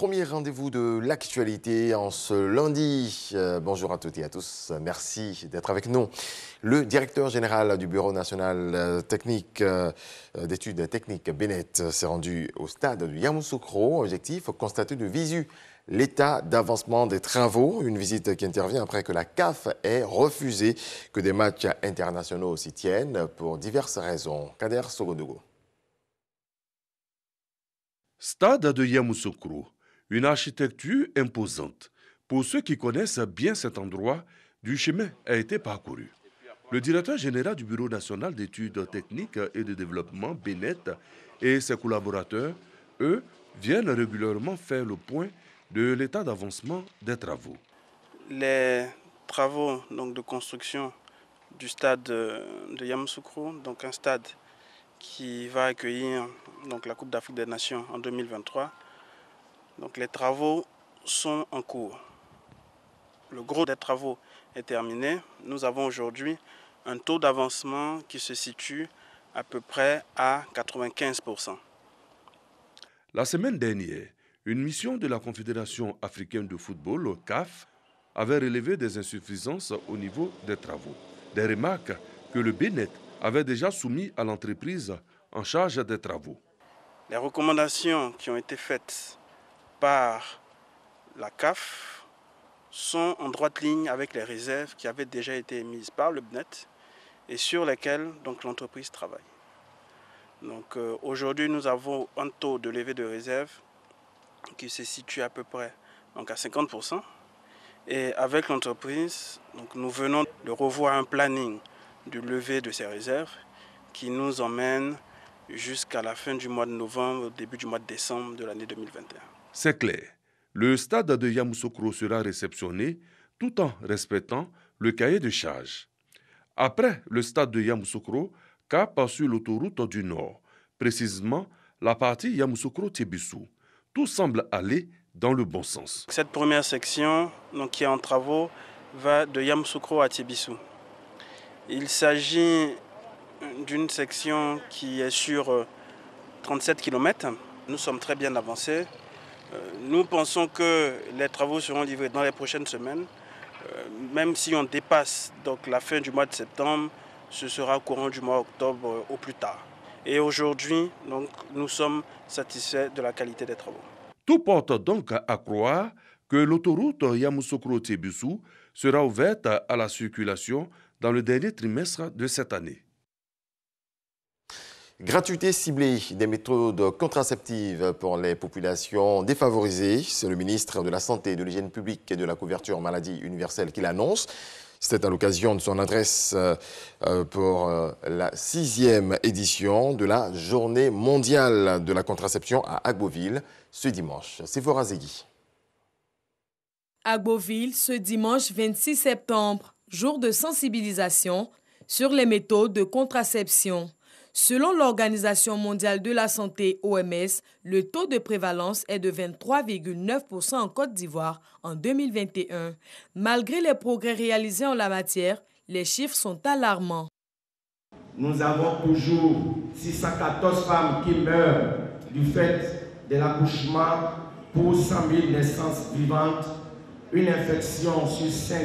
premier rendez-vous de l'actualité en ce lundi. Bonjour à toutes et à tous. Merci d'être avec nous. Le directeur général du Bureau national d'études techniques Bennett s'est rendu au stade de Yamoussoukro. Objectif, constater de visu l'état d'avancement des travaux. Une visite qui intervient après que la CAF ait refusé que des matchs internationaux s'y tiennent pour diverses raisons. Kader Sogodogo. Stade de Yamoussoukro, une architecture imposante. Pour ceux qui connaissent bien cet endroit, du chemin a été parcouru. Le directeur général du Bureau national d'études techniques et de développement, Bennett, et ses collaborateurs, eux, viennent régulièrement faire le point de l'état d'avancement des travaux. Les travaux de construction du stade de Yamoussoukro, donc un stade qui va accueillir la Coupe d'Afrique des Nations en 2023. Donc les travaux sont en cours. Le gros des travaux est terminé. Nous avons aujourd'hui un taux d'avancement qui se situe à peu près à 95%. La semaine dernière, une mission de la Confédération africaine de football, le CAF, avait relevé des insuffisances au niveau des travaux. Des remarques que le Bennett avait déjà soumises à l'entreprise en charge des travaux. Les recommandations qui ont été faites par la CAF sont en droite ligne avec les réserves qui avaient déjà été émises par le Bennett et sur lesquelles l'entreprise travaille. Aujourd'hui, nous avons un taux de levée de réserve qui se situe à peu près à 50%. Et avec l'entreprise, nous venons de revoir un planning de levée de ces réserves qui nous emmène jusqu'à la fin du mois de novembre, au début du mois de décembre de l'année 2021. C'est clair. Le stade de Yamoussoukro sera réceptionné tout en respectant le cahier de charges. Après le stade de Yamoussoukro, cap sur l'autoroute du Nord, précisément la partie Yamoussoukro-Tébissou. Tout semble aller dans le bon sens. Cette première section qui est en travaux va de Yamoussoukro à Tébissou. Il s'agit d'une section qui est sur 37 km. Nous sommes très bien avancés. Nous pensons que les travaux seront livrés dans les prochaines semaines. Même si on dépasse la fin du mois de septembre, ce sera au courant du mois d'octobre au plus tard. Et aujourd'hui, nous sommes satisfaits de la qualité des travaux. Tout porte donc à croire que l'autoroute Yamoussoukro-Tébissou sera ouverte à la circulation dans le dernier trimestre de cette année. Gratuité ciblée des méthodes contraceptives pour les populations défavorisées. C'est le ministre de la Santé, de l'Hygiène publique et de la couverture maladie universelle qui l'annonce. C'était à l'occasion de son adresse pour la 6e édition de la Journée mondiale de la contraception à Agboville ce dimanche. Séphora Zegui. Agboville, ce dimanche 26 septembre, jour de sensibilisation sur les méthodes de contraception. Selon l'Organisation mondiale de la santé, OMS, le taux de prévalence est de 23,9% en Côte d'Ivoire en 2021. Malgré les progrès réalisés en la matière, les chiffres sont alarmants. Nous avons toujours 614 femmes qui meurent du fait de l'accouchement pour 100 000 naissances vivantes. Une infection sur 5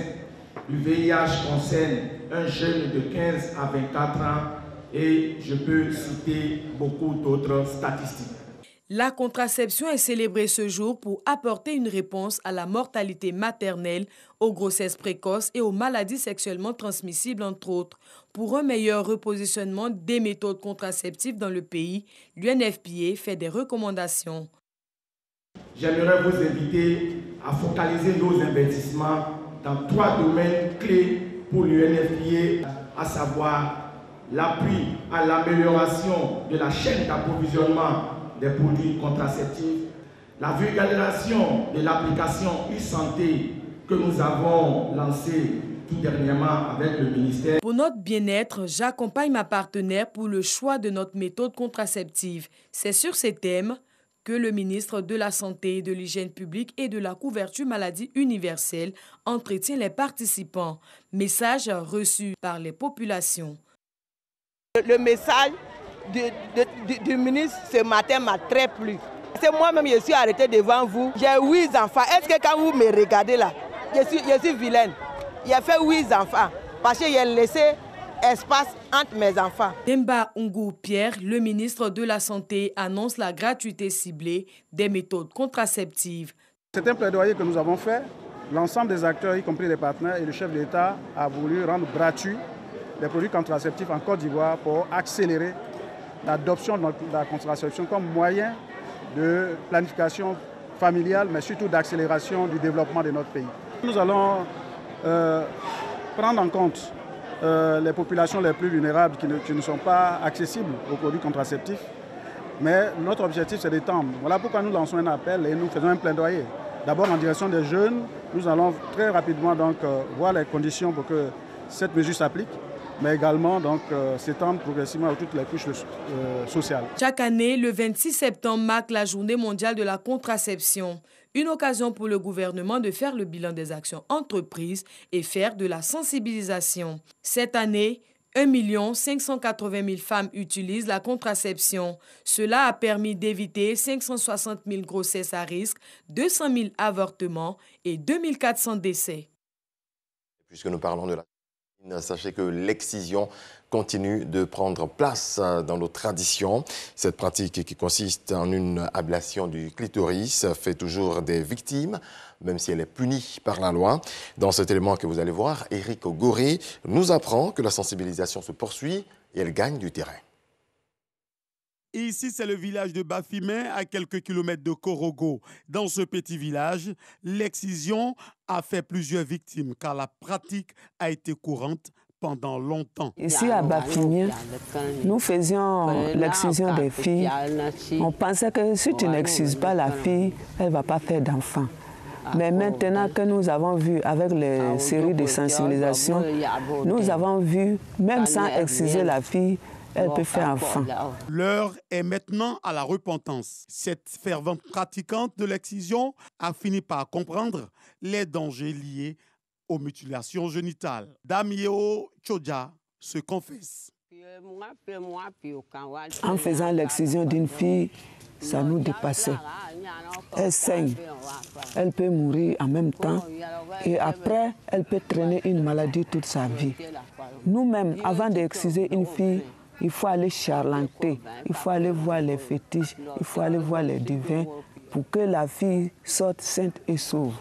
du VIH concerne un jeune de 15 à 24 ans. Et je peux citer beaucoup d'autres statistiques. La contraception est célébrée ce jour pour apporter une réponse à la mortalité maternelle, aux grossesses précoces et aux maladies sexuellement transmissibles, entre autres. Pour un meilleur repositionnement des méthodes contraceptives dans le pays, l'UNFPA fait des recommandations. J'aimerais vous inviter à focaliser nos investissements dans 3 domaines clés pour l'UNFPA, à savoir l'appui à l'amélioration de la chaîne d'approvisionnement des produits contraceptifs, la vulgarisation de l'application e-santé que nous avons lancée tout dernièrement avec le ministère. Pour notre bien-être, j'accompagne ma partenaire pour le choix de notre méthode contraceptive. C'est sur ces thèmes que le ministre de la Santé, de l'Hygiène publique et de la couverture maladie universelle entretient les participants. Message reçu par les populations. Le message du ministre ce matin m'a très plu. C'est moi-même, je suis arrêtée devant vous. J'ai 8 enfants. Est-ce que quand vous me regardez là, je suis vilaine? J'ai fait 8 enfants parce que j'ai laissé espace entre mes enfants. Demba Ungou Pierre, le ministre de la Santé, annonce la gratuité ciblée des méthodes contraceptives. C'est un plaidoyer que nous avons fait. L'ensemble des acteurs, y compris les partenaires et le chef de l'État, a voulu rendre gratuit les produits contraceptifs en Côte d'Ivoire pour accélérer l'adoption de la contraception comme moyen de planification familiale, mais surtout d'accélération du développement de notre pays. Nous allons prendre en compte les populations les plus vulnérables qui ne sont pas accessibles aux produits contraceptifs, mais notre objectif c'est d'étendre. Voilà pourquoi nous lançons un appel et nous faisons un plaidoyer. D'abord en direction des jeunes, nous allons très rapidement donc, voir les conditions pour que cette mesure s'applique, mais également s'étendre progressivement à toutes les couches sociales. Chaque année, le 26 septembre marque la Journée mondiale de la contraception. Une occasion pour le gouvernement de faire le bilan des actions entreprises et faire de la sensibilisation. Cette année, 1 580 000 femmes utilisent la contraception. Cela a permis d'éviter 560 000 grossesses à risque, 200 000 avortements et 2400 décès. Puisque nous parlons de la... Sachez que l'excision continue de prendre place dans nos traditions. Cette pratique qui consiste en une ablation du clitoris fait toujours des victimes, même si elle est punie par la loi. Dans cet élément que vous allez voir, Éric Goré nous apprend que la sensibilisation se poursuit et elle gagne du terrain. Ici, c'est le village de Bafimé, à quelques kilomètres de Korogo. Dans ce petit village, l'excision a fait plusieurs victimes car la pratique a été courante pendant longtemps. Ici à Bafimé, nous faisions l'excision des filles. On pensait que si tu n'excises pas la fille, elle ne va pas faire d'enfant. Mais maintenant que nous avons vu avec les séries de sensibilisation, nous avons vu, même sans exciser la fille, elle peut faire enfant. L'heure est maintenant à la repentance. Cette fervente pratiquante de l'excision a fini par comprendre les dangers liés aux mutilations génitales. Damieo Chodja se confesse. En faisant l'excision d'une fille, ça nous dépassait. Elle saigne, elle peut mourir en même temps et après, elle peut traîner une maladie toute sa vie. Nous-mêmes, avant d'exciser une fille, il faut aller charlanter, il faut aller voir les fétiches, il faut aller voir les divins pour que la fille sorte sainte et sauve.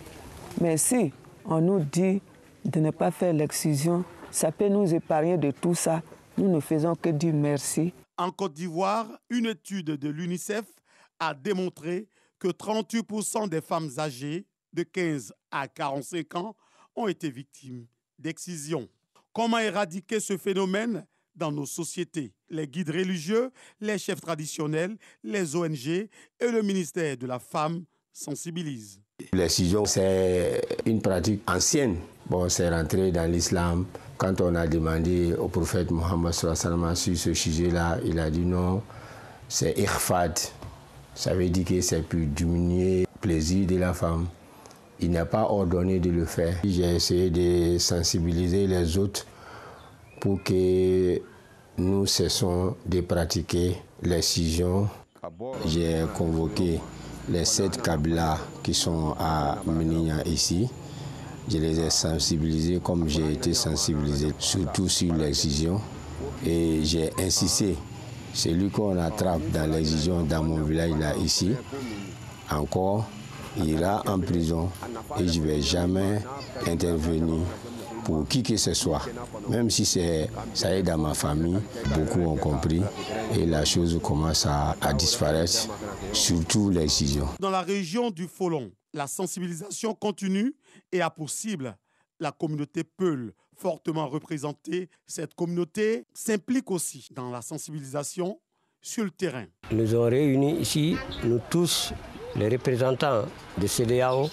Mais si on nous dit de ne pas faire l'excision, ça peut nous épargner de tout ça. Nous ne faisons que dire merci. En Côte d'Ivoire, une étude de l'UNICEF a démontré que 38% des femmes âgées de 15 à 45 ans ont été victimes d'excision. Comment éradiquer ce phénomène dans nos sociétés? Les guides religieux, les chefs traditionnels, les ONG et le ministère de la Femme sensibilisent. L'excision, c'est une pratique ancienne. Bon, c'est rentré dans l'islam. Quand on a demandé au prophète Mohammed sallallahu alayhi wa sallam sur ce sujet-là, il a dit non, c'est irfad. Ça veut dire que c'est pour diminuer le plaisir de la femme. Il n'est pas ordonné de le faire. J'ai essayé de sensibiliser les autres pour que nous cessons de pratiquer l'excision. J'ai convoqué les 7 Kabylas qui sont à Meninya ici. Je les ai sensibilisés comme j'ai été sensibilisé, surtout sur l'excision. Et j'ai insisté, celui qu'on attrape dans l'excision dans mon village là, ici, encore, il ira en prison et je ne vais jamais intervenir pour qui que ce soit. Même si ça est dans ma famille, beaucoup ont compris et la chose commence à disparaître, surtout l'excision. Dans la région du Folon, la sensibilisation continue et a pour cible la communauté Peul, fortement représentée. Cette communauté s'implique aussi dans la sensibilisation sur le terrain. Nous avons réuni ici, nous tous, les représentants de CEDEAO,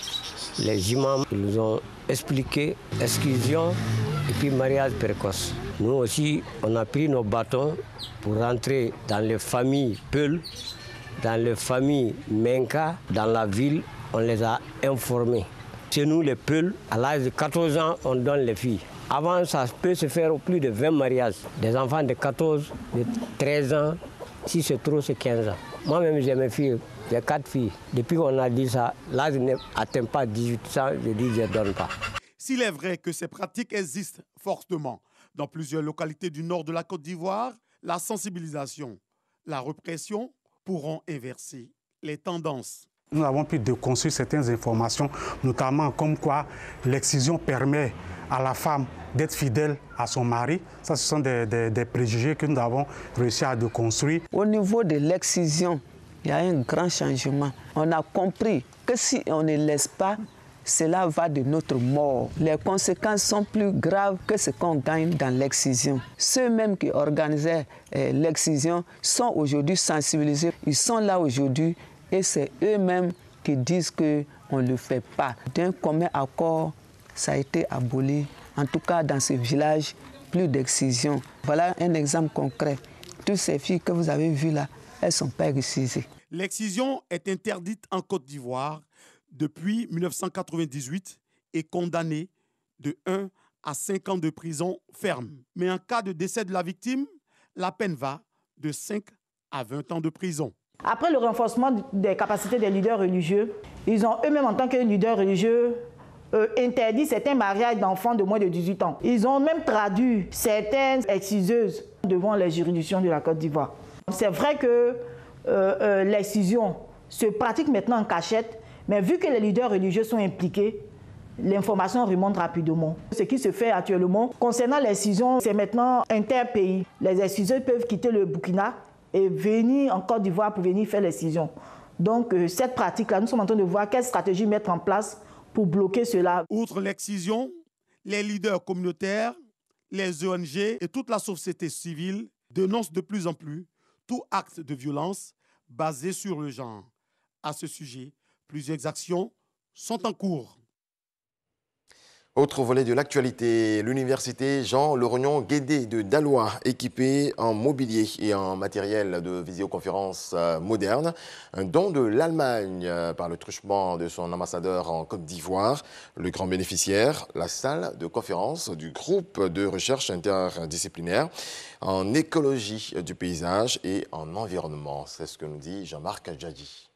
les imams, qui nous ont expliqué l'exclusion et puis mariage précoce. Nous aussi, on a pris nos bâtons pour rentrer dans les familles Peul, dans les familles Menka, dans la ville, on les a informés. Chez nous, les Peul, à l'âge de 14 ans, on donne les filles. Avant, ça peut se faire au plus de 20 mariages. Des enfants de 14, de 13 ans, Si c'est trop, c'est 15 ans. Moi-même, j'ai mes filles, j'ai 4 filles. Depuis qu'on a dit ça, l'âge n'atteint pas 18 ans, je dis je ne donne pas. S'il est vrai que ces pratiques existent fortement dans plusieurs localités du nord de la Côte d'Ivoire, la sensibilisation, la répression pourront inverser les tendances. Nous avons pu déconstruire certaines informations, notamment comme quoi l'excision permet à la femme d'être fidèle à son mari. Ça, ce sont des préjugés que nous avons réussi à déconstruire. Au niveau de l'excision, il y a un grand changement. On a compris que si on ne laisse pas, cela va de notre mort. Les conséquences sont plus graves que ce qu'on gagne dans l'excision. Ceux-mêmes qui organisaient l'excision sont aujourd'hui sensibilisés. Ils sont là aujourd'hui et c'est eux-mêmes qui disent qu'on ne le fait pas. D'un commun accord, ça a été aboli. En tout cas, dans ce village, plus d'excision. Voilà un exemple concret. Toutes ces filles que vous avez vues là, elles ne sont pas excisées. L'excision est interdite en Côte d'Ivoire depuis 1998 et condamnée de 1 à 5 ans de prison ferme. Mais en cas de décès de la victime, la peine va de 5 à 20 ans de prison. Après le renforcement des capacités des leaders religieux, ils ont eux-mêmes en tant que leaders religieux interdit certains mariages d'enfants de moins de 18 ans. Ils ont même traduit certaines exciseuses devant les juridictions de la Côte d'Ivoire. C'est vrai que l'excision se pratique maintenant en cachette, mais vu que les leaders religieux sont impliqués, l'information remonte rapidement. Ce qui se fait actuellement concernant l'excision, c'est maintenant interpays. Les exciseurs peuvent quitter le Burkina et venir en Côte d'Ivoire pour venir faire l'excision. Donc cette pratique-là, nous sommes en train de voir quelle stratégie mettre en place pour bloquer cela. Outre l'excision, les leaders communautaires, les ONG et toute la société civile dénoncent de plus en plus tout acte de violence basé sur le genre. À ce sujet, plusieurs actions sont en cours. Autre volet de l'actualité, l'université Jean-Laurent Guédé de Daloa, équipée en mobilier et en matériel de visioconférence moderne. Un don de l'Allemagne par le truchement de son ambassadeur en Côte d'Ivoire. Le grand bénéficiaire, la salle de conférence du groupe de recherche interdisciplinaire en écologie du paysage et en environnement. C'est ce que nous dit Jean-Marc Djadji.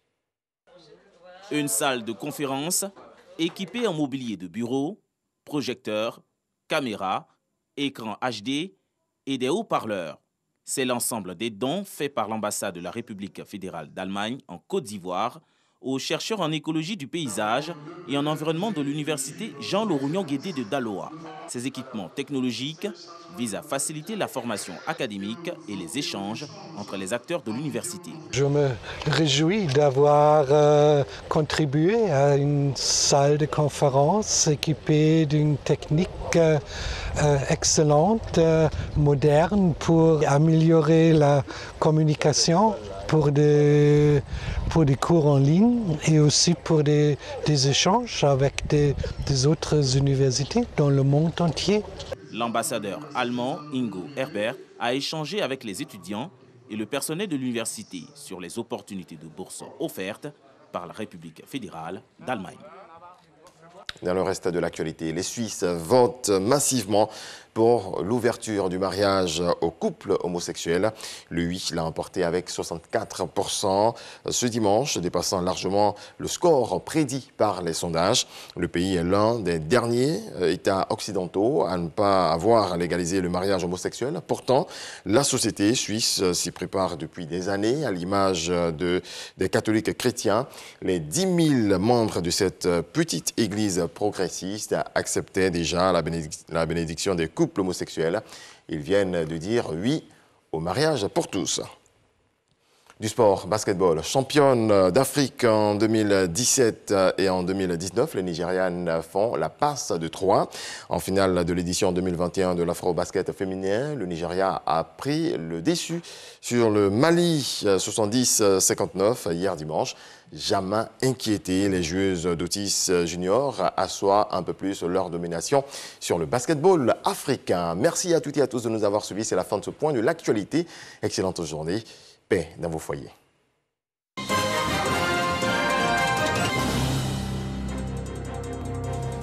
Une salle de conférence équipée en mobilier de bureau, projecteurs, caméras, écran HD et des haut-parleurs. C'est l'ensemble des dons faits par l'ambassade de la République fédérale d'Allemagne en Côte d'Ivoire aux chercheurs en écologie du paysage et en environnement de l'université Jean-Laurent Guédé de Daloa. Ces équipements technologiques visent à faciliter la formation académique et les échanges entre les acteurs de l'université. Je me réjouis d'avoir contribué à une salle de conférence équipée d'une technique excellente, moderne, pour améliorer la communication, pour des cours en ligne et aussi pour des échanges avec des autres universités dans le monde entier. L'ambassadeur allemand Ingo Herbert a échangé avec les étudiants et le personnel de l'université sur les opportunités de bourse offertes par la République fédérale d'Allemagne. Dans le reste de l'actualité, les Suisses votent massivement pour l'ouverture du mariage aux couples homosexuels. Le oui l'a emporté avec 64% ce dimanche, dépassant largement le score prédit par les sondages. Le pays est l'un des derniers États occidentaux à ne pas avoir légalisé le mariage homosexuel. Pourtant, la société suisse s'y prépare depuis des années, à l'image des catholiques chrétiens. Les 10 000 membres de cette petite église progressiste acceptaient déjà la bénédiction des couples homosexuels. Ils viennent de dire oui au mariage pour tous. Du sport, basketball, championne d'Afrique en 2017 et en 2019, les Nigérianes font la passe de 3. En finale de l'édition 2021 de l'Afro-Basket féminin, le Nigeria a pris le dessus sur le Mali 70-59 hier dimanche. Jamais inquiété, les joueuses d'Otis Junior assoient un peu plus leur domination sur le basketball africain. Merci à toutes et à tous de nous avoir suivis. C'est la fin de ce point de l'actualité. Excellente journée. Paix dans vos foyers.